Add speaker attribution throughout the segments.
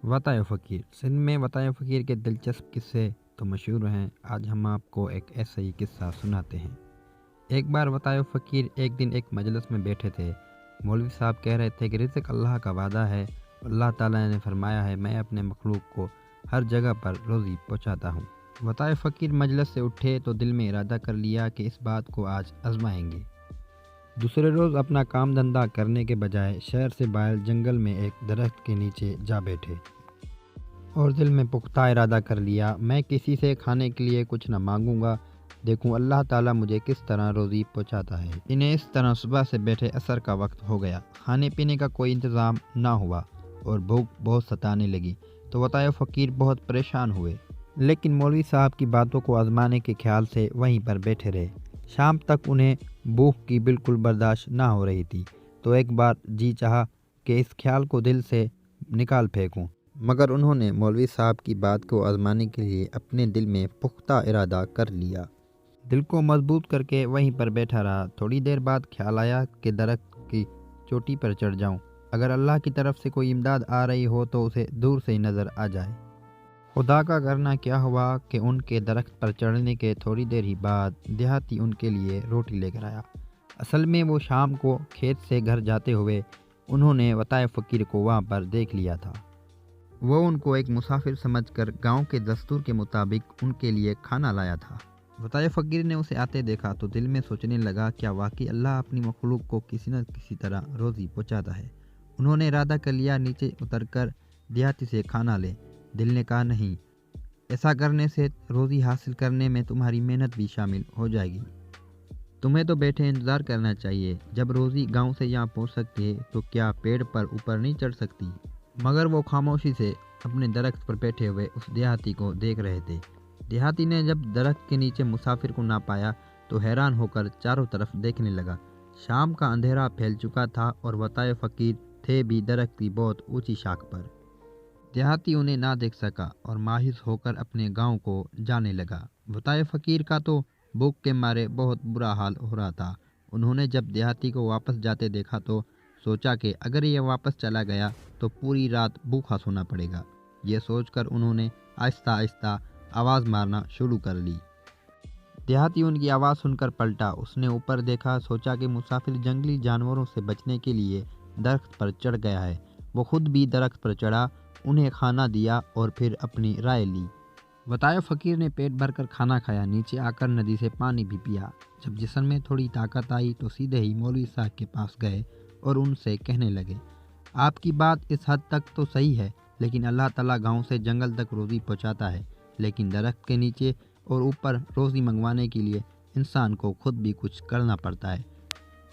Speaker 1: وطائے فقیر سندھ میں وطائے فقیر کے دلچسپ قصے تو مشہور ہیں۔ آج ہم آپ کو ایک ایسا ہی قصہ سناتے ہیں۔ ایک بار وطائے فقیر ایک دن ایک مجلس میں بیٹھے تھے۔ مولوی صاحب کہہ رہے تھے کہ رزق اللہ کا وعدہ ہے۔ اللہ تعالیٰ نے فرمایا ہے میں اپنے مخلوق کو ہر جگہ پر روزی پہنچاتا ہوں۔ وطائے فقیر مجلس سے اٹھے تو دل میں ارادہ کر لیا کہ اس بات کو آج آزمائیں گے۔ دوسرے روز اپنا کام دھندا کرنے کے بجائے شہر سے باہر جنگل میں ایک درخت کے نیچے جا بیٹھے اور دل میں پختہ ارادہ کر لیا میں کسی سے کھانے کے لیے کچھ نہ مانگوں گا، دیکھوں اللہ تعالیٰ مجھے کس طرح روزی پہنچاتا ہے۔ انہیں اس طرح صبح سے بیٹھے عصر کا وقت ہو گیا، کھانے پینے کا کوئی انتظام نہ ہوا اور بھوک بہت ستانے لگی تو وطائے فقیر بہت پریشان ہوئے، لیکن مولوی صاحب کی باتوں کو آزمانے کے خیال سے وہیں پر بیٹھے رہے۔ شام تک انہیں بھوک کی بالکل برداشت نہ ہو رہی تھی تو ایک بار جی چاہا کہ اس خیال کو دل سے نکال پھینکوں، مگر انہوں نے مولوی صاحب کی بات کو آزمانے کے لیے اپنے دل میں پختہ ارادہ کر لیا۔ دل کو مضبوط کر کے وہیں پر بیٹھا رہا۔ تھوڑی دیر بعد خیال آیا کہ درخت کی چوٹی پر چڑھ جاؤں، اگر اللہ کی طرف سے کوئی امداد آ رہی ہو تو اسے دور سے ہی نظر آ جائے۔ خدا کا کرنا کیا ہوا کہ ان کے درخت پر چڑھنے کے تھوڑی دیر ہی بعد دیہاتی ان کے لیے روٹی لے کر آیا۔ اصل میں وہ شام کو کھیت سے گھر جاتے ہوئے انہوں نے وطائے فقیر کو وہاں پر دیکھ لیا تھا۔ وہ ان کو ایک مسافر سمجھ کر گاؤں کے دستور کے مطابق ان کے لیے کھانا لایا تھا۔ وطائے فقیر نے اسے آتے دیکھا تو دل میں سوچنے لگا کیا واقعی اللہ اپنی مخلوق کو کسی نہ کسی طرح روزی پہنچاتا ہے۔ انہوں نے ارادہ کر لیا نیچے اتر کر دیہاتی سے کھانا لے۔ دل نے کہا نہیں، ایسا کرنے سے روزی حاصل کرنے میں تمہاری محنت بھی شامل ہو جائے گی، تمہیں تو بیٹھے انتظار کرنا چاہیے۔ جب روزی گاؤں سے یہاں پہنچ سکتی ہے تو کیا پیڑ پر اوپر نہیں چڑھ سکتی؟ مگر وہ خاموشی سے اپنے درخت پر بیٹھے ہوئے اس دیہاتی کو دیکھ رہے تھے۔ دیہاتی نے جب درخت کے نیچے مسافر کو نہ پایا تو حیران ہو کر چاروں طرف دیکھنے لگا۔ شام کا اندھیرا پھیل چکا تھا اور وطائے فقیر تھے بھی درخت کی بہت اونچی شاخ پر۔ دیہاتی انہیں نہ دیکھ سکا اور مایوس ہو کر اپنے گاؤں کو جانے لگا۔ وطائے فقیر کا تو بھوک کے مارے بہت برا حال ہو رہا تھا۔ انہوں نے جب دیہاتی کو واپس جاتے دیکھا تو سوچا کہ اگر یہ واپس چلا گیا تو پوری رات بھوکا سونا پڑے گا۔ یہ سوچ کر انہوں نے آہستہ آہستہ آواز مارنا شروع کر لی۔ دیہاتی ان کی آواز سن کر پلٹا، اس نے اوپر دیکھا، سوچا کہ مسافر جنگلی جانوروں سے بچنے کے لیے درخت پر چڑھ گیا ہے۔ وہ خود بھی درخت پر چڑھا، انہیں کھانا دیا اور پھر اپنی رائے لی۔ وطائے فقیر نے پیٹ بھر کر کھانا کھایا، نیچے آ کر ندی سے پانی بھی پیا۔ جب جسم میں تھوڑی طاقت آئی تو سیدھے ہی مولوی صاحب کے پاس گئے اور ان سے کہنے لگے آپ کی بات اس حد تک تو صحیح ہے، لیکن اللہ تعالیٰ گاؤں سے جنگل تک روزی پہنچاتا ہے، لیکن درخت کے نیچے اور اوپر روزی منگوانے کے لیے انسان کو خود بھی کچھ کرنا پڑتا ہے،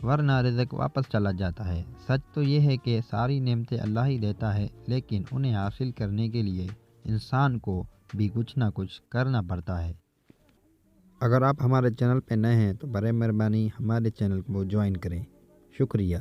Speaker 1: ورنہ رزق واپس چلا جاتا ہے۔ سچ تو یہ ہے کہ ساری نعمتیں اللہ ہی دیتا ہے، لیکن انہیں حاصل کرنے کے لیے انسان کو بھی کچھ نہ کچھ کرنا پڑتا ہے۔ اگر آپ ہمارے چینل پہ نئے ہیں تو برائے مہربانی ہمارے چینل کو جوائن کریں۔ شکریہ۔